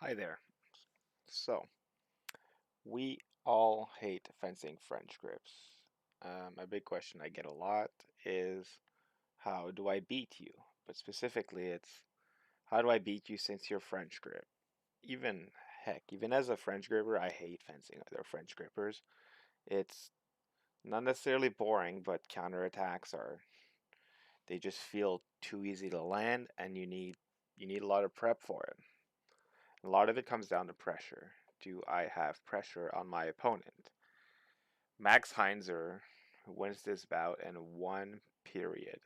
Hi there. So, we all hate fencing French grips. A big question I get a lot is, how do I beat you? But specifically, it's, how do I beat you since you're French grip? Even, heck, even as a French gripper, I hate fencing other French grippers. It's not necessarily boring, but counterattacks are, they just feel too easy to land, and you need a lot of prep for it. A lot of it comes down to pressure. Do I have pressure on my opponent? Max Heinzer wins this bout in one period,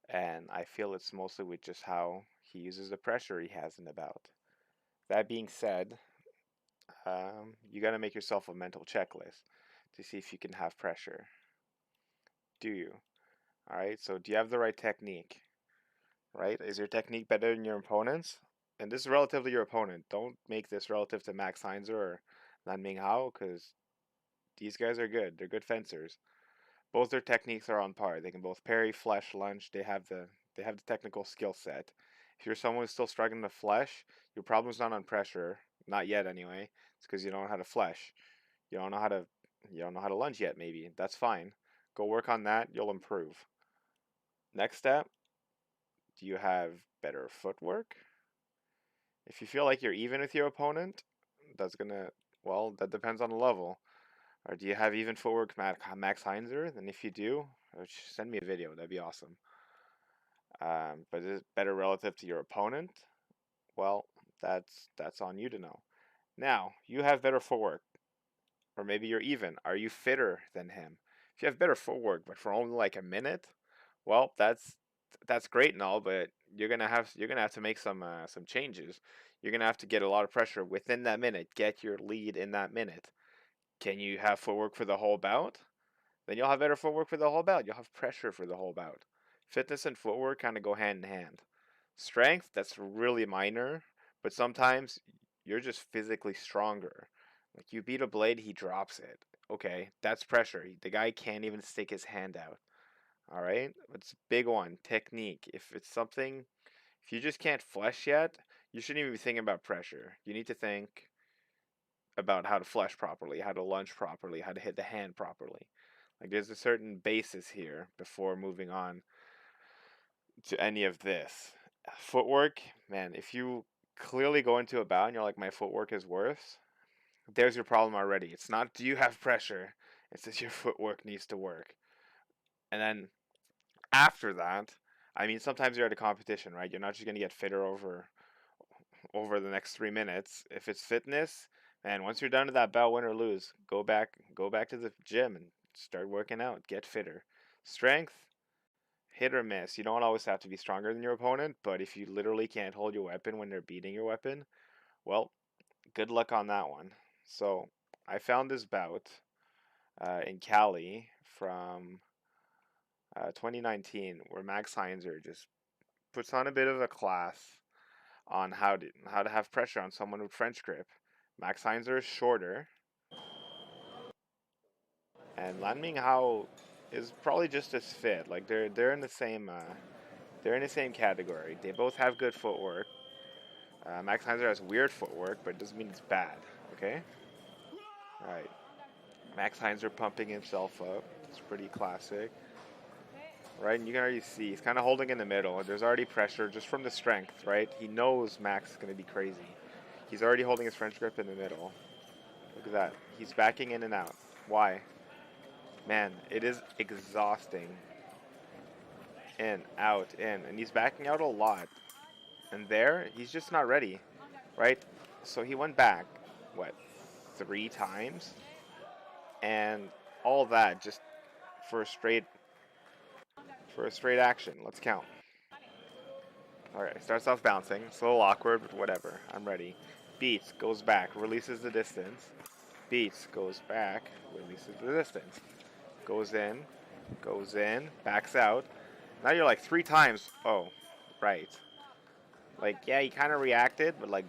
and I feel it's mostly with just how he uses the pressure he has in the bout. That being said, you got to make yourself a mental checklist to see if you can have pressure. Do you? All right. So, do you have the right technique? Right? Is your technique better than your opponent's? And this is relative to your opponent. Don't make this relative to Max Heinzer or Lan Ming Hao, because these guys are good. They're good fencers. Both their techniques are on par. They can both parry, flesh, lunge. They have the technical skill set. If you're someone who's still struggling to flesh, your problem's not on pressure. Not yet, anyway. It's because you don't know how to flesh. You don't know how to you don't know how to lunge yet. Maybe that's fine. Go work on that. You'll improve. Next step: do you have better footwork? If you feel like you're even with your opponent, that's gonna that depends on the level. Or do you have even footwork Max Heinzer? Then if you do, send me a video. That'd be awesome. But is it better relative to your opponent? Well, that's on you to know. Now, you have better footwork, or maybe you're even. Are you fitter than him? If you have better footwork, but for only like a minute, well, that's great and all, but you're gonna have to make some changes. You're gonna have to get a lot of pressure within that minute. Get your lead in that minute. Can you have footwork for the whole bout? Then you'll have better footwork for the whole bout. You'll have pressure for the whole bout. Fitness and footwork kind of go hand in hand. Strength, that's really minor, but sometimes you're just physically stronger. Like you beat a blade, he drops it. Okay, that's pressure. The guy can't even stick his hand out. All right, it's a big one. Technique. If you just can't flesh yet, you shouldn't even be thinking about pressure. You need to think about how to flesh properly, how to lunge properly, how to hit the hand properly. Like there's a certain basis here before moving on to any of this. Footwork, man, if you clearly go into a bout and you're like, my footwork is worse, there's your problem already. It's not, do you have pressure? It's just your footwork needs to work. And then after that, I mean, sometimes you're at a competition, right? You're not just going to get fitter over the next 3 minutes. If it's fitness, and once you're done with that bout, win or lose, go back to the gym and start working out. Get fitter. Strength, hit or miss. You don't always have to be stronger than your opponent, but if you literally can't hold your weapon when they're beating your weapon, well, good luck on that one. So I found this bout in Cali from 2019, where Max Heinzer just puts on a bit of a class on how to have pressure on someone with French grip. Max Heinzer is shorter, and Lan Minghao is probably just as fit. Like they're in the same category. They both have good footwork. Max Heinzer has weird footwork, but it doesn't mean it's bad. Okay. All right. Max Heinzer pumping himself up. It's pretty classic. Right, and you can already see he's kind of holding in the middle. There's already pressure just from the strength, right? He knows Max is going to be crazy. He's already holding his French grip in the middle. Look at that. He's backing in and out. Why? Man, it is exhausting. In, out, in. And he's backing out a lot. And there, he's just not ready. Right? So he went back, what, 3 times? And all that just for a straight action. Let's count. Alright, starts off bouncing. It's a little awkward, but whatever. I'm ready. Beats, goes back, releases the distance. Beats, goes back, releases the distance. Goes in, backs out. Now you're like 3 times. Oh, right. Like, yeah, he kind of reacted, but like,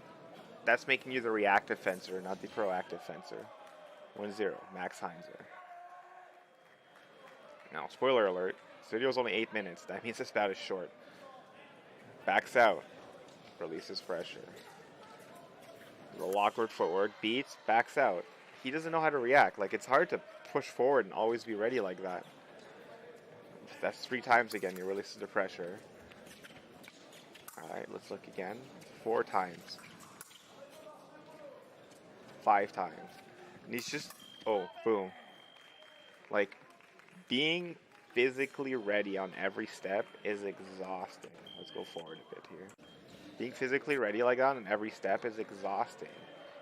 that's making you the reactive fencer, not the proactive fencer. 1-0, Max Heinzer. Now, spoiler alert, this video is only 8 minutes. That means this bout is short. Backs out, releases pressure. Little awkward footwork, beats, backs out. He doesn't know how to react. Like, it's hard to push forward and always be ready like that. That's 3 times again. You're releasing the pressure. Alright, let's look again. 4 times. 5 times. And he's just, oh, boom. Like, being physically ready on every step is exhausting. Let's go forward a bit here. Being physically ready like that on every step is exhausting.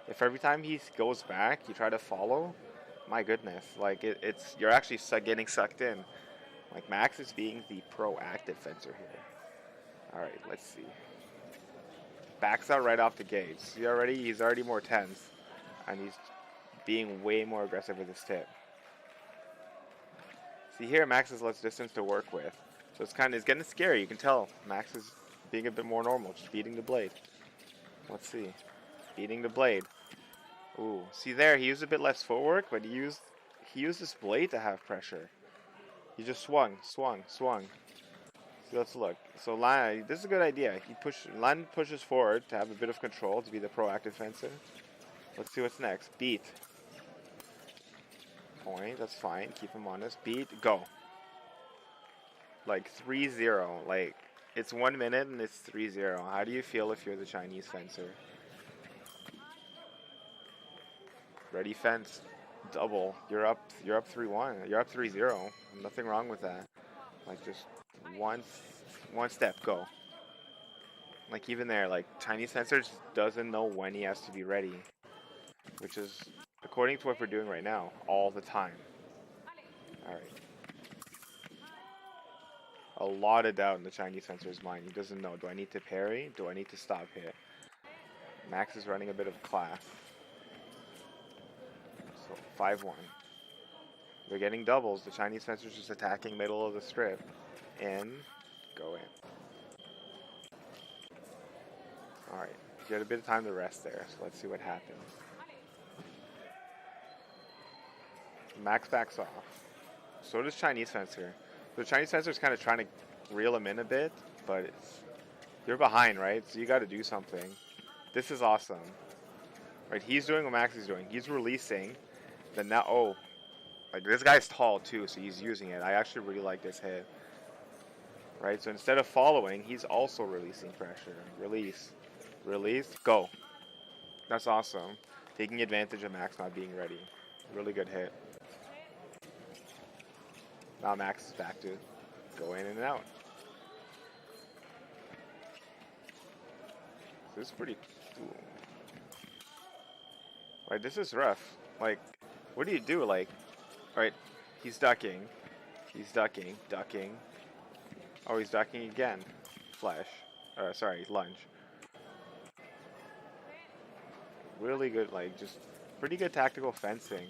If every time he goes back, you try to follow, my goodness, like it's you're actually getting sucked in. Like Max is being the proactive fencer here. All right, let's see. Backs out right off the gate. He's already more tense, and he's being way more aggressive with his tip. See here, Max has less distance to work with, so it's getting scary. You can tell Max is being a bit more normal, just beating the blade. Let's see, beating the blade. Ooh, see there, he used a bit less footwork, but he used this blade to have pressure. He just swung. See, let's look. So Lan, this is a good idea. Lan pushes forward to have a bit of control, to be the proactive fencer. Let's see what's next. Beat. Point, that's fine. Keep him honest. Beat, go. Like 3-0. Like, it's 1 minute and it's 3-0. How do you feel if you're the Chinese fencer? Ready fence, double. You're up 3-1. You're up 3-0. Nothing wrong with that. Like just one step, go. Like even there, like Chinese fencer just doesn't know when he has to be ready, which is according to what we're doing right now, all the time. All right. A lot of doubt in the Chinese fencer's mind. He doesn't know. Do I need to parry? Do I need to stop hit? Max is running a bit of class. So 5-1. They're getting doubles. The Chinese fencer's just attacking middle of the strip. In, go in. Alright, you got a bit of time to rest there, so let's see what happens. Max backs off. So does Chinese fencer. The Chinese fencer's kind of trying to reel him in a bit, but you're behind, right? So you got to do something. This is awesome. Right, he's doing what Max is doing. He's releasing. Then now, oh, like this guy's tall too, so he's using it. I actually really like this hit. Right, so instead of following, he's also releasing pressure. Release, go. That's awesome. Taking advantage of Max not being ready. Really good hit. Now Max is back to go in and out. This is pretty cool. Right, this is rough. Like, what do you do? Like, right, he's ducking, ducking. Oh, he's ducking again. Flash. Sorry, lunge. Really good, like, just pretty good tactical fencing.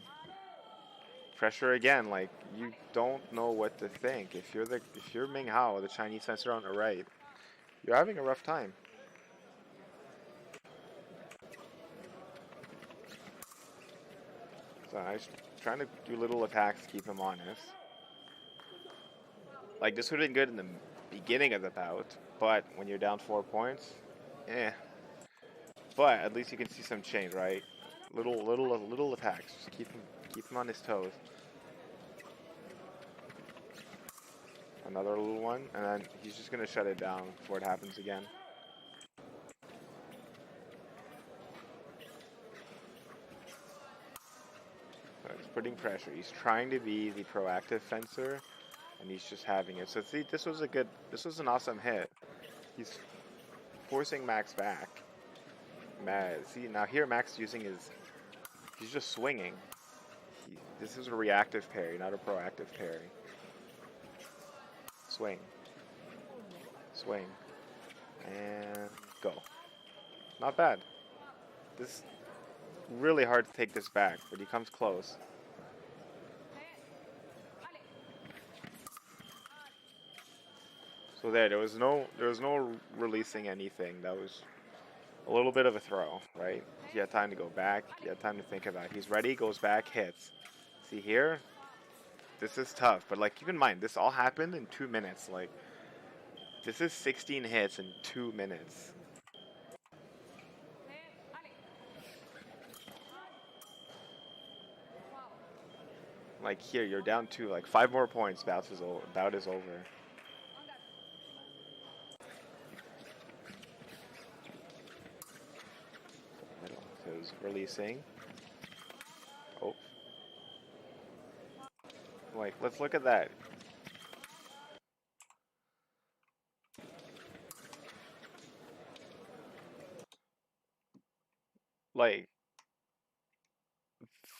Pressure again, like, you don't know what to think. If you're Ming Hao, the Chinese fencer on the right, you're having a rough time. So I'm trying to do little attacks to keep him honest. Like, this would have been good in the beginning of the bout, but when you're down 4 points, eh. But at least you can see some change, right? Little attacks. Just keep him on his toes. Another little one, and then he's just gonna shut it down before it happens again. So he's putting pressure. He's trying to be the proactive fencer, and he's just having it. So see, this was an awesome hit. He's forcing Max back. See, now here Max he's just swinging. This is a reactive parry, not a proactive parry. Swing, and go. Not bad. This really hard to take this back, but he comes close. So there was no releasing anything. That was a little bit of a throw, right? He had time to go back. He had time to think about it. He's ready, goes back, hits. See here? This is tough, but like keep in mind, this all happened in 2 minutes. Like, this is 16 hits in 2 minutes. Like here, you're down 2, like 5 more points, bout is over. Bout is over. Middle, so it's releasing. Oh. Like, let's look at that. Like,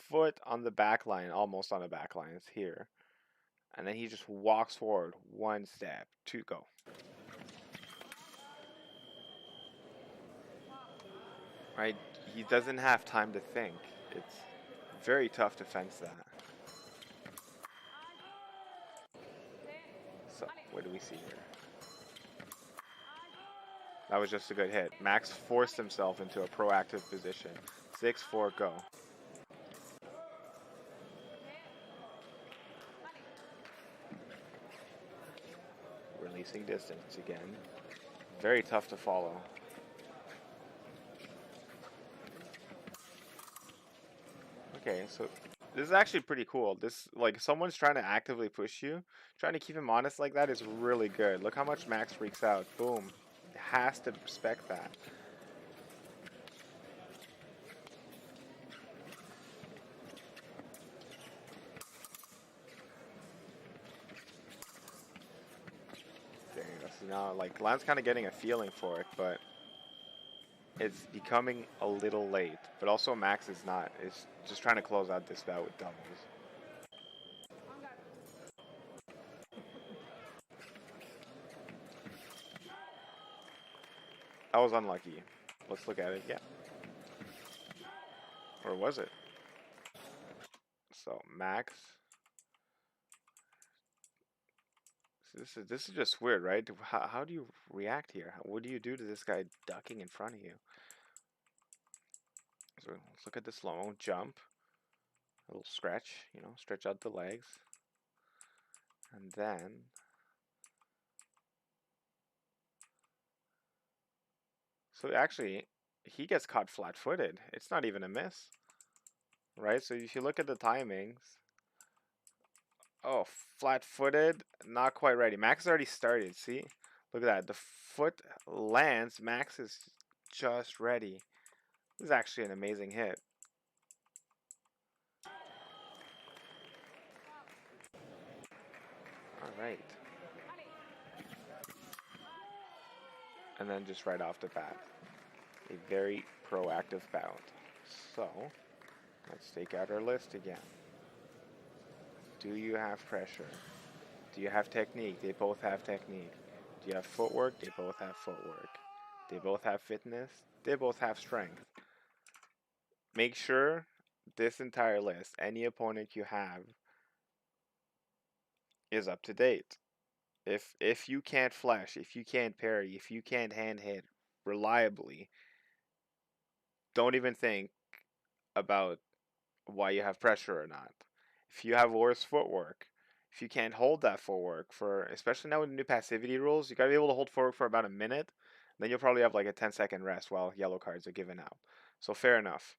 foot on the back line, almost on the back line. It's here. And then he just walks forward 1 step, 2, go. Right? He doesn't have time to think. It's very tough to fence that. So, what do we see here? That was just a good hit. Max forced himself into a proactive position. 6-4, go. Releasing distance again. Very tough to follow. Okay, so this is actually pretty cool. This, like, someone's trying to actively push you. Trying to keep him honest like that is really good. Look how much Max freaks out. Boom. Has to respect that. There you go. So now, like, Lan's kind of getting a feeling for it, but it's becoming a little late. But also Max is not. Is just trying to close out this bout with doubles. That was unlucky. Let's look at it again. Or was it? So Max. So this is just weird, right? How do you react here? What do you do to this guy ducking in front of you? So let's look at the slow-mo jump. A little stretch, you know, stretch out the legs. And then so actually he gets caught flat-footed. It's not even a miss. Right? So if you look at the timings, oh, flat-footed, not quite ready. Max already started, see? Look at that. The foot lands, Max is just ready. This is actually an amazing hit. All right. And then just right off the bat, a very proactive bout. So, let's take out our list again. Do you have pressure? Do you have technique? They both have technique. Do you have footwork? They both have footwork. They both have fitness. They both have strength. Make sure this entire list, any opponent you have, is up to date. If you can't flash, if you can't parry, if you can't hand hit reliably, don't even think about why you have pressure or not. If you have worse footwork, if you can't hold that footwork for, especially now with new passivity rules, you gotta be able to hold footwork for about a minute. Then you'll probably have like a 10-second rest while yellow cards are given out. So fair enough.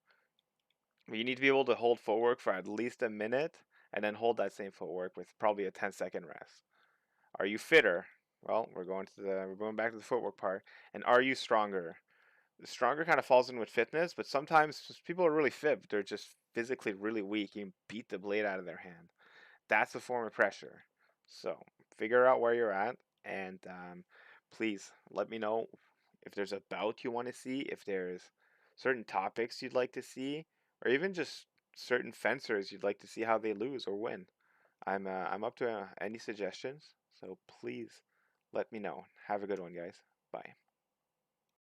But you need to be able to hold footwork for at least a minute and then hold that same footwork with probably a 10-second rest. Are you fitter? Well, we're going back to the footwork part. And are you stronger? Stronger kind of falls in with fitness, but sometimes people are really fit, but they're just physically really weak. You can beat the blade out of their hand. That's a form of pressure. So figure out where you're at, and please let me know if there's a bout you want to see, if there's certain topics you'd like to see, or even just certain fencers you'd like to see how they lose or win. I'm up to any suggestions, so please let me know. Have a good one, guys. Bye.